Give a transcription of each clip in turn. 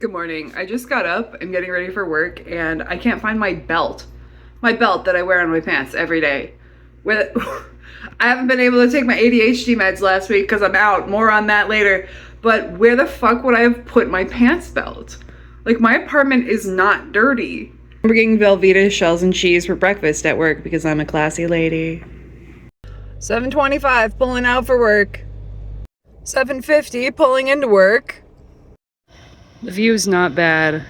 Good morning. I just got up and getting ready for work and I can't find my belt. My belt that I wear on my pants every day. With I haven't been able to take my ADHD meds last week because I'm out. More on that later. But where the fuck would I have put my pants belt? Like, my apartment is not dirty. I'm bringing Velveeta shells and cheese for breakfast at work because I'm a classy lady. 7:25 pulling out for work. 7:50 pulling into work. The view's not bad.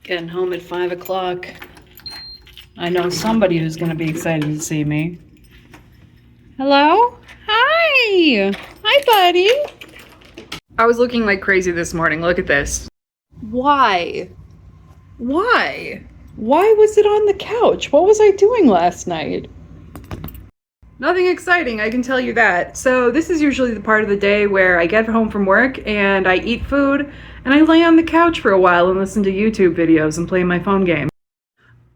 Getting home at 5 o'clock. I know somebody who's gonna be excited to see me. Hello? Hi! Hi, buddy! I was looking like crazy this morning. Look at this. Why? Why? Why was it on the couch? What was I doing last night? Nothing exciting, I can tell you that. So this is usually the part of the day where I get home from work and I eat food and I lay on the couch for a while and listen to YouTube videos and play my phone game.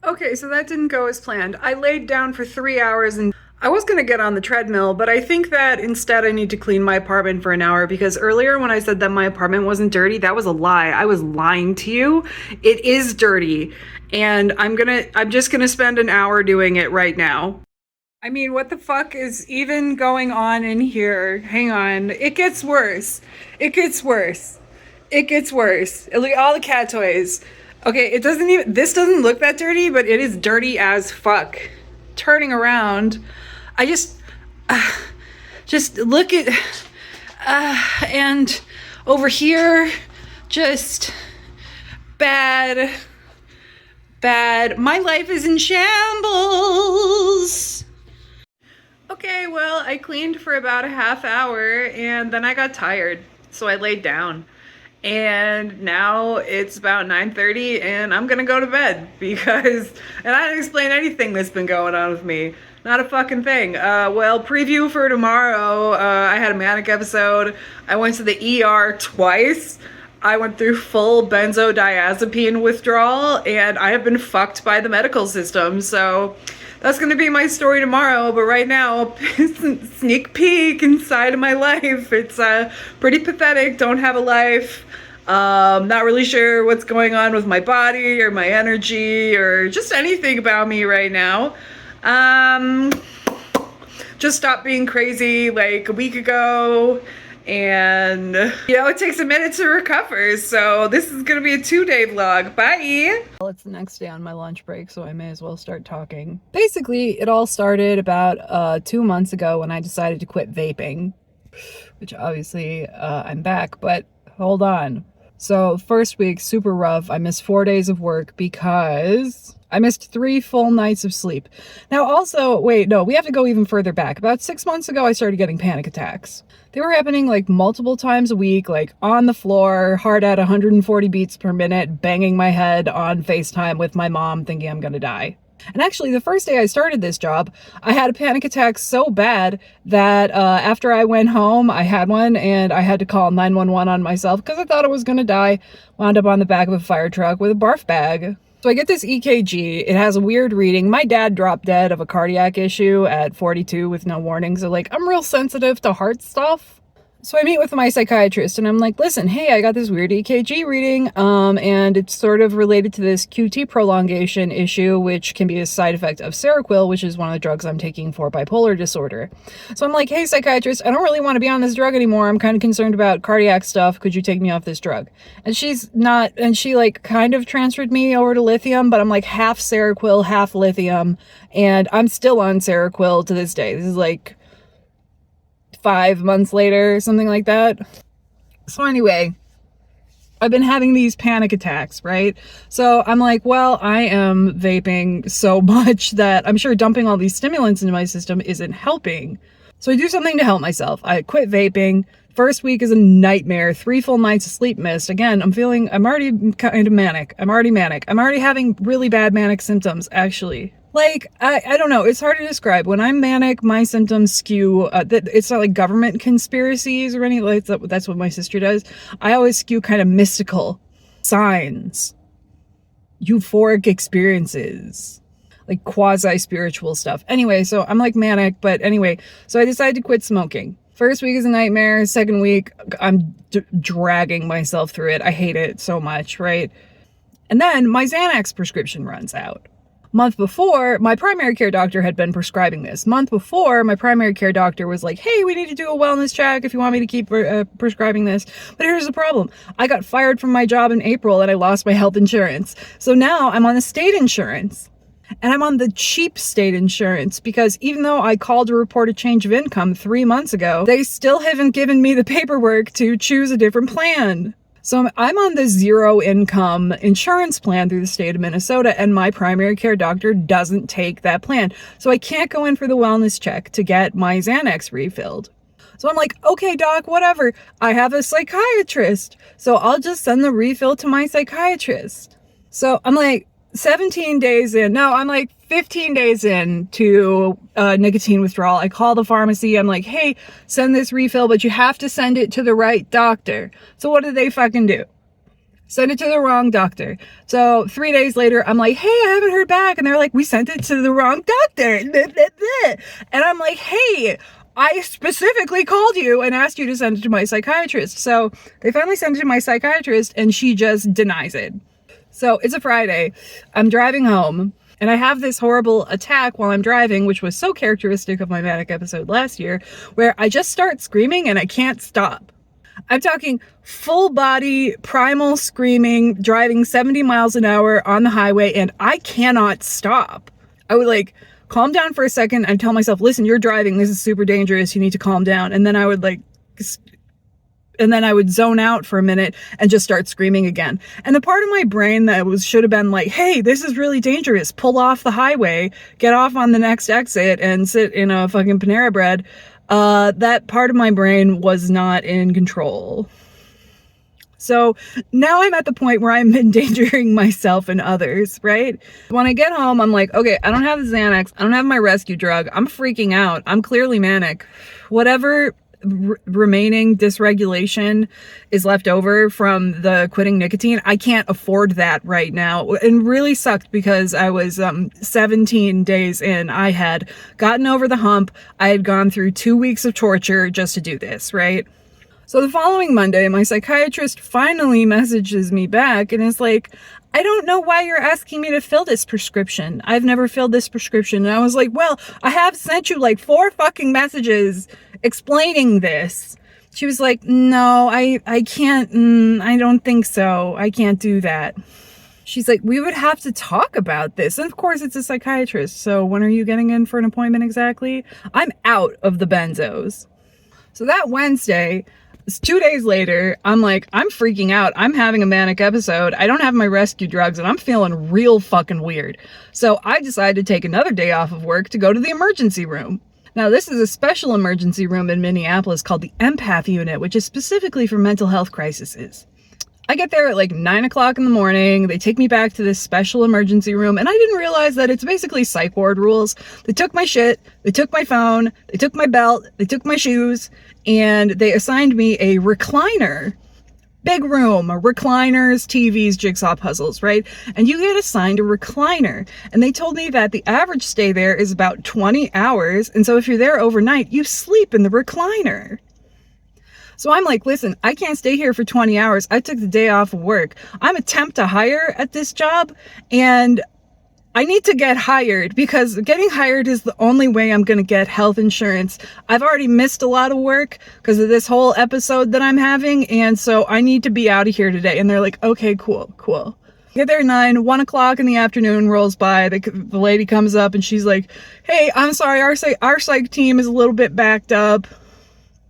Okay, so that didn't go as planned. I laid down for 3 hours and I was gonna get on the treadmill, but I think that instead I need to clean my apartment for an hour because earlier when I said that my apartment wasn't dirty, that was a lie. I was lying to you. It is dirty and I'm just gonna spend an hour doing it right now. I mean, what the fuck is even going on in here? Hang on. It gets worse. It gets worse. It gets worse. Look at all the cat toys. Okay, this doesn't look that dirty, but it is dirty as fuck. Turning around, I just look at, and over here, just bad. My life is in shambles. Okay, well, I cleaned for about a half hour and then I got tired, so I laid down. And now it's about 9:30 and I'm gonna go to bed because, and I didn't explain anything that's been going on with me. Not a fucking thing. Well, preview for tomorrow, I had a manic episode. I went to the ER twice. I went through full benzodiazepine withdrawal and I have been fucked by the medical system, so that's going to be my story tomorrow, but right now, sneak peek inside of my life. It's pretty pathetic, don't have a life. Not really sure what's going on with my body or my energy or just anything about me right now. Just stopped being crazy like a week ago. And, you know, it takes a minute to recover, so this is gonna be a 2-day vlog. Bye! Well, it's the next day on my lunch break, so I may as well start talking. Basically, it all started about 2 months ago when I decided to quit vaping, which obviously I'm back, but hold on. So first week, super rough. I missed 4 days of work because I missed 3 full nights of sleep. Now also, wait, no, we have to go even further back. About 6 months ago, I started getting panic attacks. They were happening like multiple times a week, like on the floor, heart at 140 beats per minute, banging my head on FaceTime with my mom thinking I'm gonna die. And actually, the first day I started this job, I had a panic attack so bad that after I went home, I had one and I had to call 911 on myself because I thought I was gonna die. Wound up on the back of a fire truck with a barf bag. So I get this EKG, it has a weird reading. My dad dropped dead of a cardiac issue at 42 with no warning, so like, I'm real sensitive to heart stuff. So I meet with my psychiatrist and I'm like, listen, hey, I got this weird EKG reading, and it's sort of related to this QT prolongation issue, which can be a side effect of Seroquel, which is one of the drugs I'm taking for bipolar disorder. So I'm like, hey, psychiatrist, I don't really want to be on this drug anymore. I'm kind of concerned about cardiac stuff. Could you take me off this drug? And she like kind of transferred me over to lithium, but I'm like half Seroquel, half lithium, and I'm still on Seroquel to this day. This is like 5 months later, something like that. So anyway, I've been having these panic attacks, right? So I'm like, well, I am vaping so much that I'm sure dumping all these stimulants into my system isn't helping. So I do something to help myself. I quit vaping. First week is a nightmare. 3 full nights of sleep missed. Again, I'm already kind of manic. I'm already having really bad manic symptoms, actually. Like, I don't know, it's hard to describe. When I'm manic, my symptoms skew, it's not like government conspiracies or anything like that. That's what my sister does. I always skew kind of mystical signs, euphoric experiences, like quasi-spiritual stuff. Anyway, so I'm like manic, but anyway, so I decided to quit smoking. First week is a nightmare. Second week, I'm dragging myself through it. I hate it so much, right? And then my Xanax prescription runs out. Month before, my primary care doctor had been prescribing this. Month before, my primary care doctor was like, hey, we need to do a wellness check if you want me to keep prescribing this. But here's the problem. I got fired from my job in April and I lost my health insurance. So now I'm on the state insurance. And I'm on the cheap state insurance because even though I called to report a change of income 3 months ago, they still haven't given me the paperwork to choose a different plan. So I'm on the zero income insurance plan through the state of Minnesota, and my primary care doctor doesn't take that plan. So I can't go in for the wellness check to get my Xanax refilled. So I'm like, okay, doc, whatever. I have a psychiatrist. So I'll just send the refill to my psychiatrist. So I'm like 17 days in. No, I'm like 15 days in to nicotine withdrawal. I call the pharmacy. I'm like, hey, send this refill, but you have to send it to the right doctor. So what do they fucking do? Send it to the wrong doctor. So 3 days later, I'm like, hey, I haven't heard back. And they're like, we sent it to the wrong doctor. And I'm like, hey, I specifically called you and asked you to send it to my psychiatrist. So they finally sent it to my psychiatrist and she just denies it. So it's a Friday. I'm driving home and I have this horrible attack while I'm driving, which was so characteristic of my manic episode last year, where I just start screaming and I can't stop. I'm talking full body, primal screaming, driving 70 miles an hour on the highway, and I cannot stop. I would like calm down for a second and tell myself, listen, you're driving. This is super dangerous. You need to calm down. And then I would zone out for a minute and just start screaming again. And the part of my brain that should have been like, hey, this is really dangerous. Pull off the highway, get off on the next exit and sit in a fucking Panera Bread. That part of my brain was not in control. So now I'm at the point where I'm endangering myself and others, right? When I get home, I'm like, okay, I don't have the Xanax. I don't have my rescue drug. I'm freaking out. I'm clearly manic. Whatever remaining dysregulation is left over from the quitting nicotine, I can't afford that right now. And really sucked because I was 17 days in. I had gotten over the hump. I had gone through 2 weeks of torture just to do this, right? So the following Monday, my psychiatrist finally messages me back and is like, I don't know why you're asking me to fill this prescription. I've never filled this prescription. And I was like, well, I have sent you like 4 fucking messages explaining this. She was like, no, I can't. I don't think so. I can't do that. She's like, we would have to talk about this. And of course, it's a psychiatrist. So when are you getting in for an appointment exactly? I'm out of the benzos. So that Wednesday, 2 days later, I'm like, I'm freaking out. I'm having a manic episode. I don't have my rescue drugs and I'm feeling real fucking weird. So I decided to take another day off of work to go to the emergency room. Now, this is a special emergency room in Minneapolis called the Empath Unit, which is specifically for mental health crises. I get there at like 9 o'clock in the morning. They take me back to this special emergency room, and I didn't realize that it's basically psych ward rules. They took my shit, they took my phone, they took my belt, they took my shoes, and they assigned me a recliner. Big room, recliners, TVs, jigsaw puzzles, right? And you get assigned a recliner. And they told me that the average stay there is about 20 hours. And so if you're there overnight, you sleep in the recliner. So I'm like, listen, I can't stay here for 20 hours. I took the day off of work. I'm a temp to hire at this job, and I need to get hired because getting hired is the only way I'm going to get health insurance. I've already missed a lot of work because of this whole episode that I'm having, and so I need to be out of here today. And they're like, okay, cool. Get there at 1 o'clock in the afternoon rolls by. The lady comes up and she's like, hey, I'm sorry, our psych team is a little bit backed up.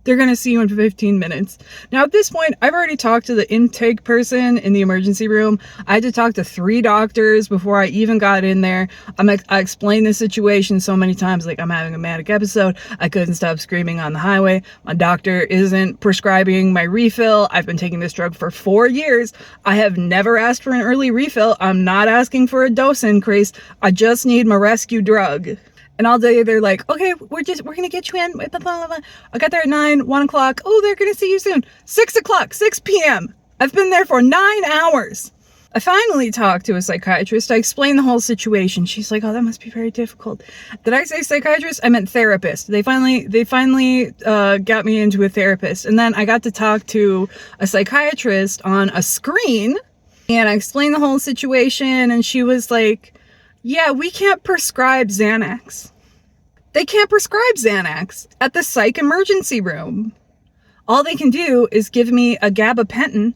They're going to see you in 15 minutes. Now, at this point, I've already talked to the intake person in the emergency room. I had to talk to 3 doctors before I even got in there. I explained the situation so many times, like I'm having a manic episode. I couldn't stop screaming on the highway. My doctor isn't prescribing my refill. I've been taking this drug for 4 years. I have never asked for an early refill. I'm not asking for a dose increase. I just need my rescue drug. And all day they're like, okay, we're going to get you in. Blah, blah, blah. I got there at 1 o'clock. Oh, they're going to see you soon. 6 o'clock, 6 p.m. I've been there for 9 hours. I finally talked to a psychiatrist. I explained the whole situation. She's like, oh, that must be very difficult. Did I say psychiatrist? I meant therapist. They finally got me into a therapist. And then I got to talk to a psychiatrist on a screen, and I explained the whole situation, and she was like, yeah, we can't prescribe Xanax. They can't prescribe Xanax at the psych emergency room. All they can do is give me a gabapentin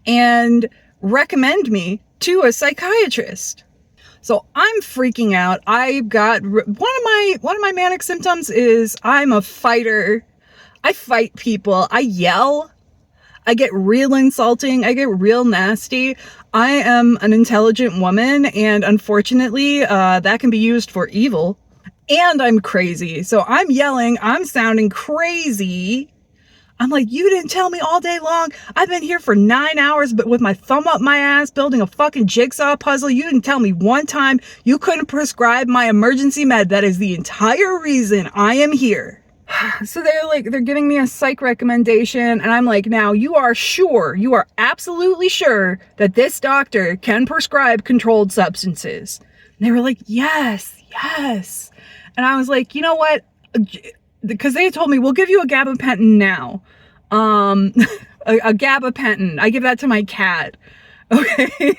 and recommend me to a psychiatrist. So I'm freaking out. I've got one of my manic symptoms is I'm a fighter. I fight people. I yell. I get real insulting. I get real nasty. I am an intelligent woman, and unfortunately, that can be used for evil. And I'm crazy. So I'm yelling. I'm sounding crazy. I'm like, you didn't tell me all day long. I've been here for 9 hours, but with my thumb up my ass building a fucking jigsaw puzzle. You didn't tell me one time you couldn't prescribe my emergency med. That is the entire reason I am here. So they're giving me a psych recommendation, and I'm like, now you are absolutely sure that this doctor can prescribe controlled substances? And they were like, yes. And I was like, you know what? Because they told me, we'll give you a gabapentin now. A gabapentin. I give that to my cat. Okay.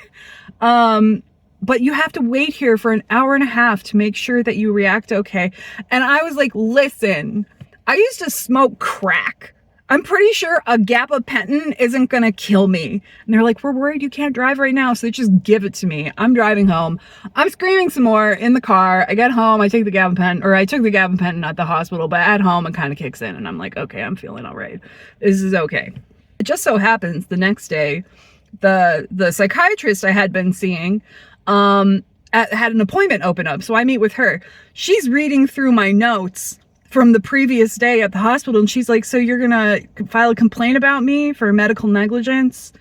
But you have to wait here for an hour and a half to make sure that you react okay. And I was like, listen, I used to smoke crack. I'm pretty sure a gabapentin isn't gonna kill me. And they're like, we're worried you can't drive right now, so just give it to me. I'm driving home. I'm screaming some more in the car. I get home, I took the gabapentin at the hospital, but at home it kind of kicks in, and I'm like, okay, I'm feeling all right. This is okay. It just so happens the next day, the psychiatrist I had been seeing had an appointment open up, so I meet with her. She's reading through my notes from the previous day at the hospital, and she's like, so you're gonna file a complaint about me for medical negligence,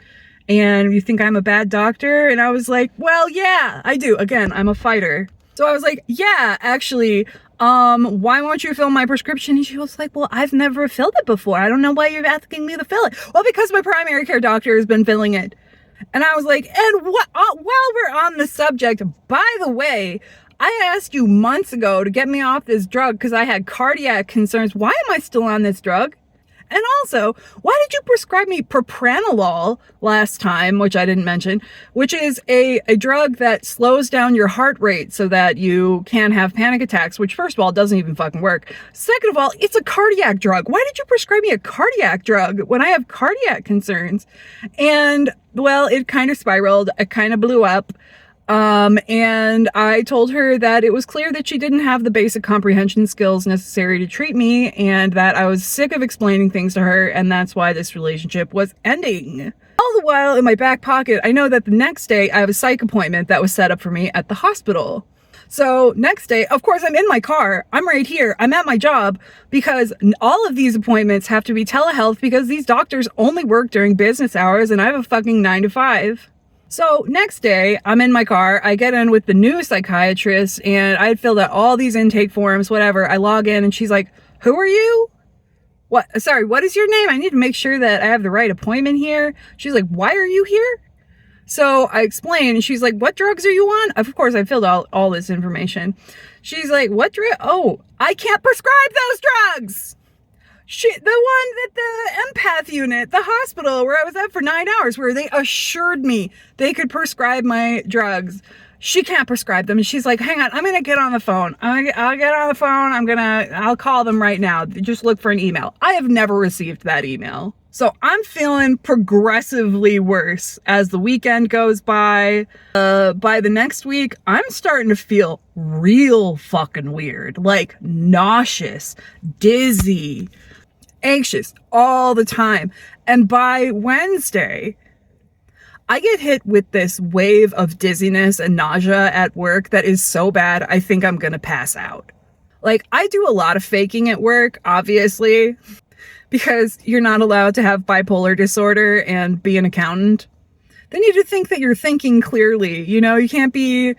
and you think I'm a bad doctor? And I was like, well, yeah, I do. Again, I'm a fighter. So I was like, yeah, actually, why won't you fill my prescription? And she was like, well, I've never filled it before. I don't know why you're asking me to fill it. Well, because my primary care doctor has been filling it. And I was like, and while we're on the subject, by the way, I asked you months ago to get me off this drug because I had cardiac concerns. Why am I still on this drug? And also, why did you prescribe me propranolol last time, which I didn't mention, which is a drug that slows down your heart rate so that you can't have panic attacks, which first of all, doesn't even fucking work. Second of all, it's a cardiac drug. Why did you prescribe me a cardiac drug when I have cardiac concerns? And well, it kind of spiraled. It kind of blew up. And I told her that it was clear that she didn't have the basic comprehension skills necessary to treat me, and that I was sick of explaining things to her, and that's why this relationship was ending. All the while, in my back pocket, I know that the next day I have a psych appointment that was set up for me at the hospital. So next day, of course, I'm in my car. I'm right here. I'm at my job because all of these appointments have to be telehealth because these doctors only work during business hours, and I have a fucking 9 to 5. So next day, I'm in my car, I get in with the new psychiatrist, and I had filled out all these intake forms, whatever. I log in, and she's like, who are you? What is your name? I need to make sure that I have the right appointment here. She's like, why are you here? So I explain, and she's like, what drugs are you on? Of course, I filled out all this information. She's like, what drug? Oh, I can't prescribe those drugs. The one that the empath unit, the hospital where I was at for 9 hours, where they assured me they could prescribe my drugs. She can't prescribe them. And she's like, hang on, I'm going to get on the phone. I'll get on the phone. I'll call them right now. Just look for an email. I have never received that email. So I'm feeling progressively worse as the weekend goes by. By the next week, I'm starting to feel real fucking weird, like nauseous, dizzy, anxious all the time. And by Wednesday, I get hit with this wave of dizziness and nausea at work that is so bad, I think I'm gonna pass out. Like, I do a lot of faking at work, obviously, because you're not allowed to have bipolar disorder and be an accountant. They need to think that you're thinking clearly. You know, you can't be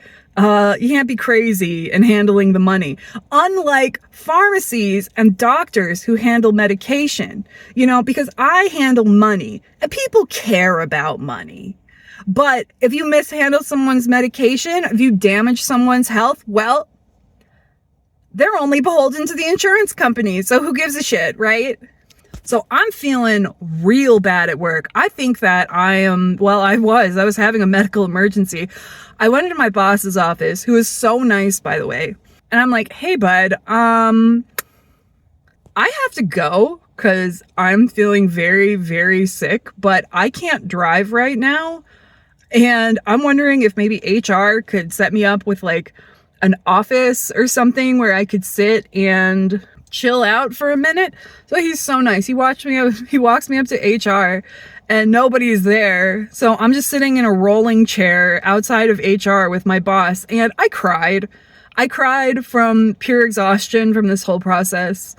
crazy and handling the money. Unlike pharmacies and doctors who handle medication, you know, because I handle money and people care about money. But if you mishandle someone's medication, if you damage someone's health, well, they're only beholden to the insurance company. So who gives a shit, right? So I'm feeling real bad at work. I think that I was having a medical emergency. I went into my boss's office, who is so nice, by the way. And I'm like, hey, bud, I have to go because I'm feeling very, very sick, but I can't drive right now. And I'm wondering if maybe HR could set me up with like an office or something where I could sit and chill out for a minute. So he's so nice. He walks me up to HR and nobody's there. So I'm just sitting in a rolling chair outside of HR with my boss, and I cried. I cried from pure exhaustion from this whole process.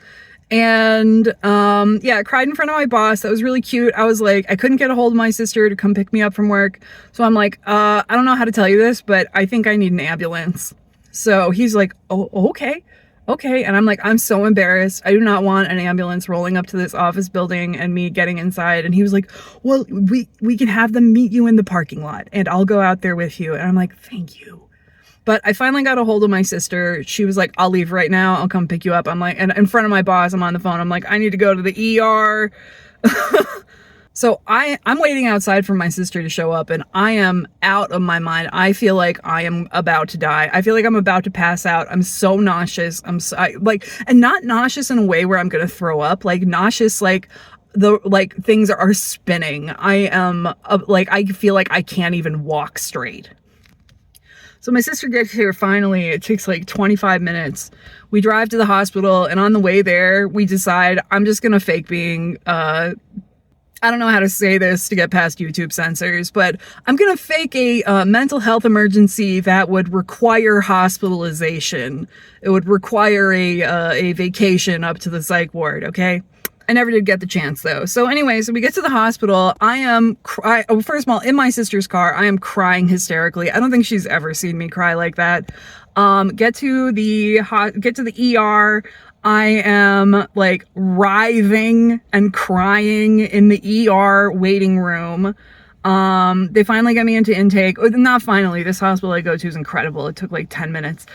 And I cried in front of my boss. That was really cute. I was like, I couldn't get a hold of my sister to come pick me up from work. So I'm like, I don't know how to tell you this, but I think I need an ambulance. So he's like, oh, okay. Okay. And I'm like, I'm so embarrassed. I do not want an ambulance rolling up to this office building and me getting inside. And he was like, well, we can have them meet you in the parking lot and I'll go out there with you. And I'm like, thank you. But I finally got a hold of my sister. She was like, I'll leave right now. I'll come pick you up. I'm like, and in front of my boss, I'm on the phone. I'm like, I need to go to the ER. So I'm waiting outside for my sister to show up, and I am out of my mind. I feel like I am about to die. I feel like I'm about to pass out. I'm so nauseous. And not nauseous in a way where I'm going to throw up, like nauseous, like things are spinning. I am I feel like I can't even walk straight. So my sister gets here finally. It takes like 25 minutes. We drive to the hospital, and on the way there, we decide I'm just going to fake being, I don't know how to say this to get past YouTube censors, but I'm going to fake a mental health emergency that would require hospitalization. It would require a vacation up to the psych ward, okay? I never did get the chance though. So anyways, we get to the hospital. First of all, in my sister's car, I am crying hysterically. I don't think she's ever seen me cry like that. Get to the ER. I am like writhing and crying in the ER waiting room. They finally got me into intake. Not finally, this hospital I go to is incredible. It took like 10 minutes.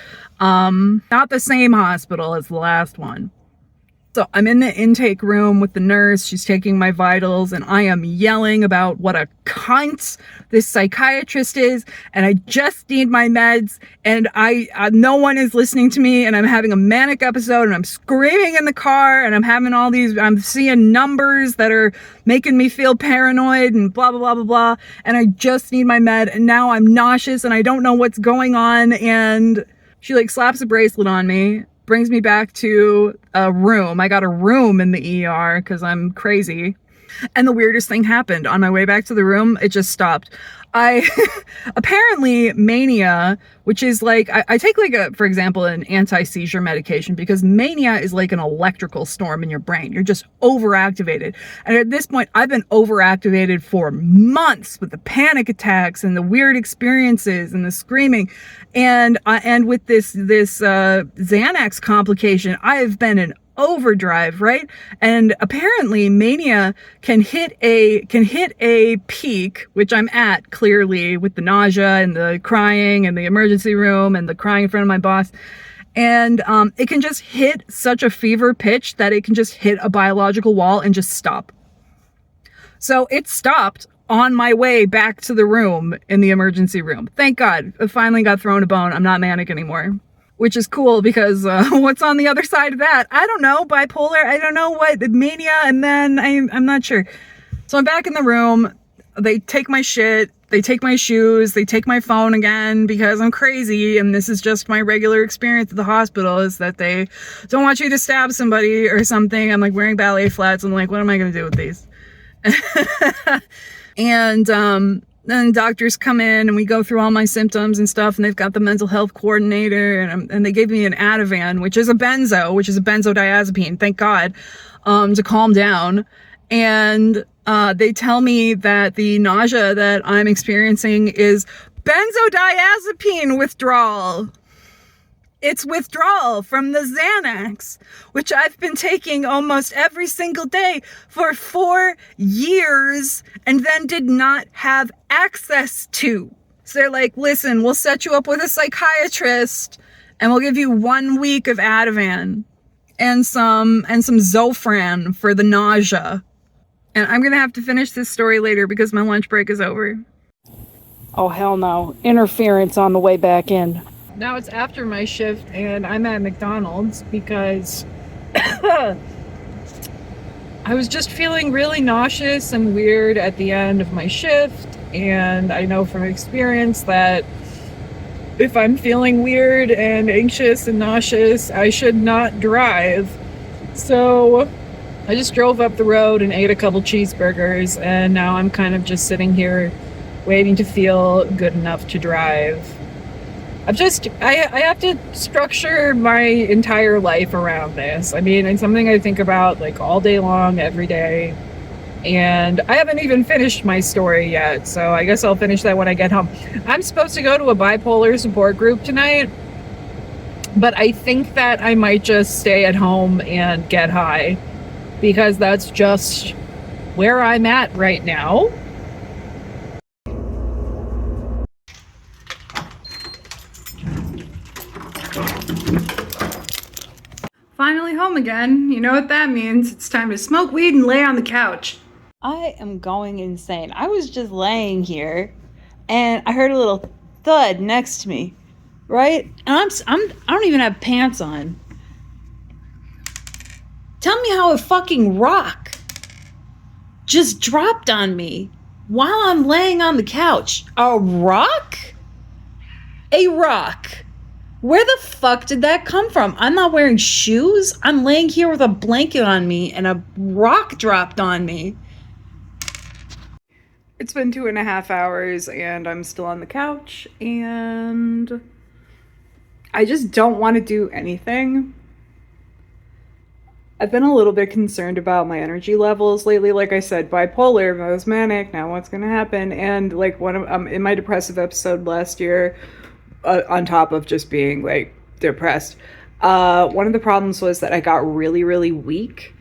Not the same hospital as the last one. So I'm in the intake room with the nurse. She's taking my vitals, and I am yelling about what a cunt this psychiatrist is, and I just need my meds, and no one is listening to me, and I'm having a manic episode, and I'm screaming in the car, and I'm seeing numbers that are making me feel paranoid, and blah, blah, blah, blah, blah, and I just need my med, and now I'm nauseous, and I don't know what's going on, and she like slaps a bracelet on me, brings me back to a room. I got a room in the ER because I'm crazy. And the weirdest thing happened. On my way back to the room, it just stopped. Apparently Mania, which is like, I take like for example, an anti-seizure medication because mania is like an electrical storm in your brain. You're just overactivated. And at this point, I've been overactivated for months with the panic attacks and the weird experiences and the screaming. And with this Xanax complication, I have been in overdrive, right? And apparently mania can hit a peak, which I'm at clearly with the nausea and the crying and the emergency room and the crying in front of my boss. And it can just hit such a fever pitch that it can just hit a biological wall and just stop. So it stopped on my way back to the room in the emergency room. Thank God. I finally got thrown a bone. I'm not manic anymore. Which is cool because what's on the other side of that? I don't know. Bipolar. I don't know what. Mania. And then I'm not sure. So I'm back in the room. They take my shit. They take my shoes. They take my phone again because I'm crazy. And this is just my regular experience at the hospital is that they don't want you to stab somebody or something. I'm like wearing ballet flats. I'm like, what am I going to do with these? And then doctors come in and we go through all my symptoms and stuff, and they've got the mental health coordinator, and they gave me an Ativan, which is a benzo, which is a benzodiazepine, thank God, to calm down. And they tell me that the nausea that I'm experiencing is benzodiazepine withdrawal. It's Withdrawal from the Xanax, which I've been taking almost every single day for 4 years and then did not have access to. So they're like, listen, we'll set you up with a psychiatrist and we'll give you 1 week of Ativan and some Zofran for the nausea. And I'm gonna have to finish this story later because my lunch break is over. Oh, hell no. Interference on the way back in. Now it's after my shift and I'm at McDonald's because I was just feeling really nauseous and weird at the end of my shift. And I know from experience that if I'm feeling weird and anxious and nauseous, I should not drive. So I just drove up the road and ate a couple cheeseburgers, and now I'm kind of just sitting here waiting to feel good enough to drive. I have to structure my entire life around this. I mean, it's something I think about like all day long, every day. And I haven't even finished my story yet, so I guess I'll finish that when I get home. I'm supposed to go to a bipolar support group tonight, but I think that I might just stay at home and get high, because that's just where I'm at right now. Finally home again. You know what that means. It's time to smoke weed and lay on the couch. I am going insane. I was just laying here and I heard a little thud next to me, right? And I don't even have pants on. Tell me how a fucking rock just dropped on me while I'm laying on the couch. A rock? A rock. Where the fuck did that come from? I'm not wearing shoes. I'm laying here with a blanket on me and a rock dropped on me. It's been 2.5 hours and I'm still on the couch and I just don't want to do anything. I've been a little bit concerned about my energy levels lately. Like I said, bipolar, I was manic, now what's going to happen? And like in my depressive episode last year, on top of just being like depressed, one of the problems was that I got really, really weak.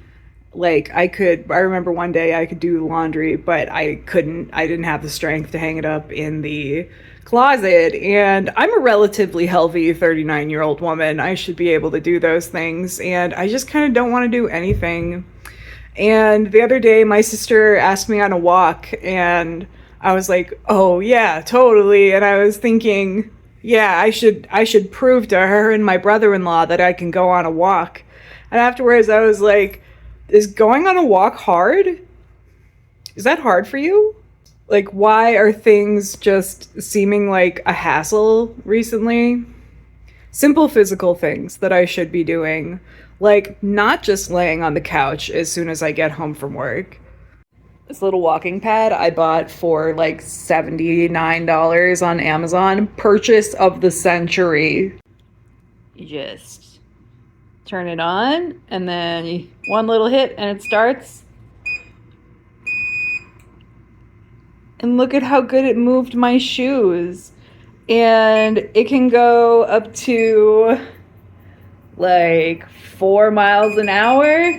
Like I remember one day I could do laundry, but I didn't have the strength to hang it up in the closet. And I'm a relatively healthy 39-year-old woman. I should be able to do those things. And I just kind of don't want to do anything. And the other day my sister asked me on a walk and I was like, oh yeah, totally. And I was thinking, yeah, I should prove to her and my brother-in-law that I can go on a walk. And afterwards I was like, is going on a walk hard? Is that hard for you? Like, why are things just seeming like a hassle recently? Simple physical things that I should be doing. Like, not just laying on the couch as soon as I get home from work. This little walking pad I bought for like $79 on Amazon. Purchase of the century. You just turn it on and then one little hit and it starts. And look at how good it moved my shoes. And it can go up to like 4 miles an hour,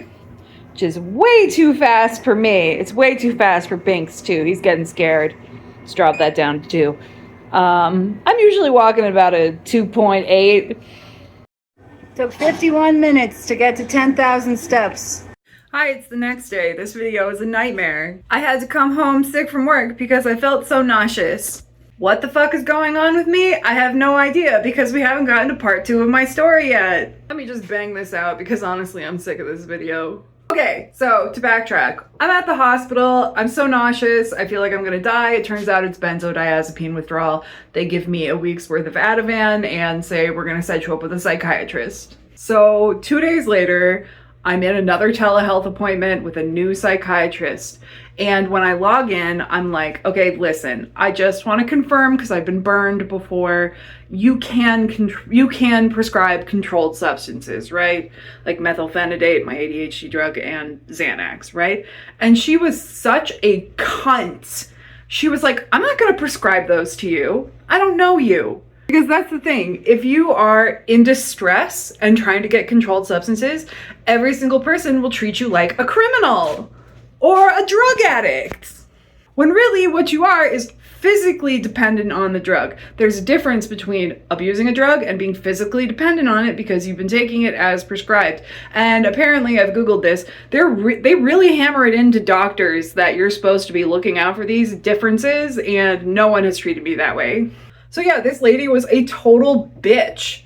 which is way too fast for me. It's way too fast for Binks too. He's getting scared. Let's drop that down to 2. I'm usually walking at about a 2.8. Took 51 minutes to get to 10,000 steps. Hi, it's the next day. This video is a nightmare. I had to come home sick from work because I felt so nauseous. What the fuck is going on with me? I have no idea because we haven't gotten to part 2 of my story yet. Let me just bang this out because honestly I'm sick of this video. Okay, so to backtrack, I'm at the hospital. I'm so nauseous. I feel like I'm gonna die. It turns out it's benzodiazepine withdrawal. They give me a week's worth of Ativan and say we're gonna set you up with a psychiatrist. So 2 days later, I'm in another telehealth appointment with a new psychiatrist. And when I log in, I'm like, okay, listen, I just want to confirm because I've been burned before. You can prescribe controlled substances, right? Like methylphenidate, my ADHD drug, and Xanax, right? And she was such a cunt. She was like, I'm not going to prescribe those to you. I don't know you. Because that's the thing. If you are in distress and trying to get controlled substances, every single person will treat you like a criminal or a drug addict. When really what you are is physically dependent on the drug. There's a difference between abusing a drug and being physically dependent on it because you've been taking it as prescribed. And apparently, I've Googled this, they really hammer it into doctors that you're supposed to be looking out for these differences, and no one has treated me that way. So yeah, this lady was a total bitch.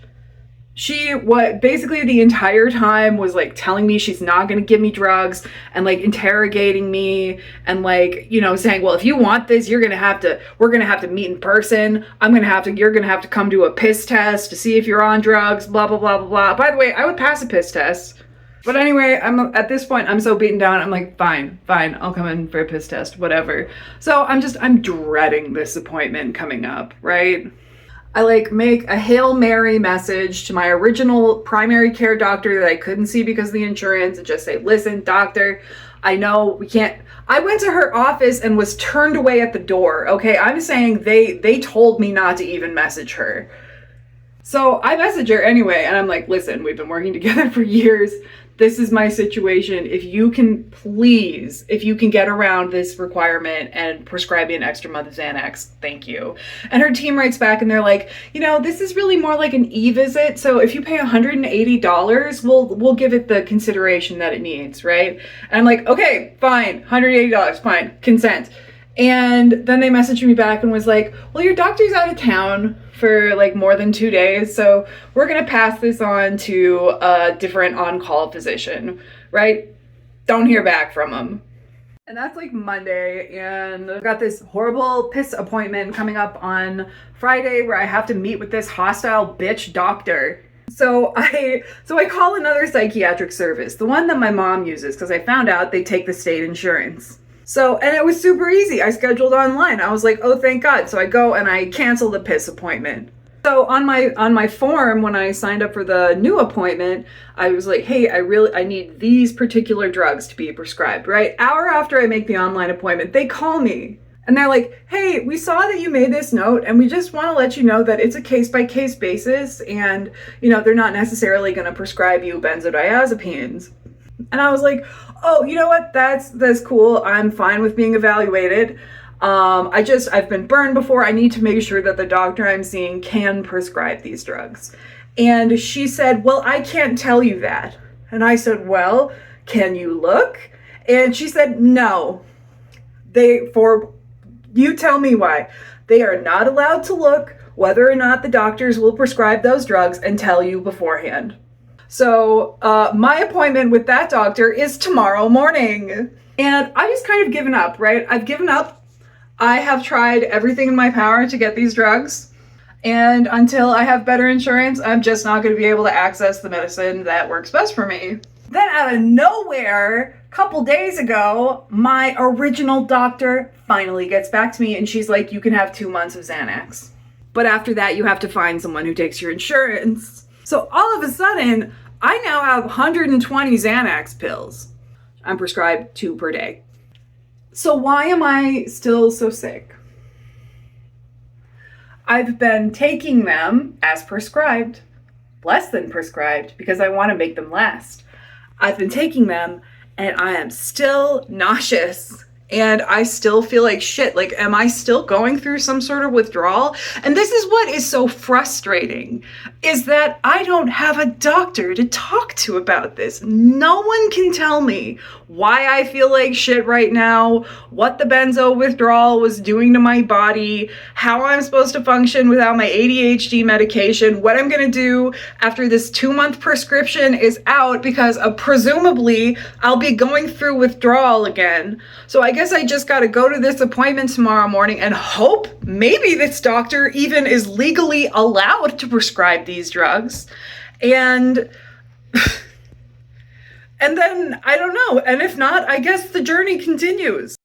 She, basically the entire time was like telling me she's not gonna give me drugs and like interrogating me and like, you know, saying, well, if you want this, we're gonna have to meet in person. You're gonna have to come to a piss test to see if you're on drugs, blah, blah, blah, blah, blah. By the way, I would pass a piss test. But anyway, at this point, I'm so beaten down. I'm like, fine, I'll come in for a piss test, whatever. So I'm dreading this appointment coming up, right? I like make a Hail Mary message to my original primary care doctor that I couldn't see because of the insurance and just say, listen, doctor, I know we can't. I went to her office and was turned away at the door. Okay, I'm saying they told me not to even message her. So I message her anyway, and I'm like, listen, we've been working together for years. This is my situation. If you can get around this requirement and prescribe me an extra month of Xanax, thank you. And her team writes back and they're like, you know, this is really more like an e-visit. So if you pay $180, we'll give it the consideration that it needs, right? And I'm like, okay, fine, $180, fine, consent. And then they messaged me back and was like, well, your doctor's out of town for like more than 2 days, so we're gonna pass this on to a different on-call physician, right? Don't hear back from them. And that's like Monday, and I've got this horrible piss appointment coming up on Friday where I have to meet with this hostile bitch doctor. So I call another psychiatric service, the one that my mom uses, because I found out they take the state insurance. So, and it was super easy. I scheduled online. I was like, oh, thank God. So I go and I cancel the piss appointment. So on my form, when I signed up for the new appointment, I was like, hey, I need these particular drugs to be prescribed, right? Hour after I make the online appointment, they call me and they're like, hey, we saw that you made this note and we just want to let you know that it's a case-by-case basis and, you know, they're not necessarily going to prescribe you benzodiazepines. And I was like, oh, you know what? That's cool. I'm fine with being evaluated. I've been burned before. I need to make sure that the doctor I'm seeing can prescribe these drugs. And she said, well, I can't tell you that. And I said, well, can you look? And she said, no. You tell me why. They are not allowed to look whether or not the doctors will prescribe those drugs and tell you beforehand. So my appointment with that doctor is tomorrow morning. And I've just kind of given up, right? I've given up. I have tried everything in my power to get these drugs. And until I have better insurance, I'm just not going to be able to access the medicine that works best for me. Then out of nowhere, a couple days ago, my original doctor finally gets back to me and she's like, you can have 2 months of Xanax. But after that, you have to find someone who takes your insurance. So all of a sudden, I now have 120 Xanax pills. I'm prescribed 2 per day. So why am I still so sick? I've been taking them as prescribed, less than prescribed, because I want to make them last. I've been taking them and I am still nauseous. And I still feel like shit. Like, am I still going through some sort of withdrawal? And this is what is so frustrating, is that I don't have a doctor to talk to about this. No one can tell me why I feel like shit right now, what the benzo withdrawal was doing to my body, how I'm supposed to function without my ADHD medication, what I'm gonna do after this 2-month prescription is out, because presumably I'll be going through withdrawal again. So I guess I just gotta go to this appointment tomorrow morning and hope maybe this doctor even is legally allowed to prescribe these drugs. And then I don't know. And if not, I guess the journey continues.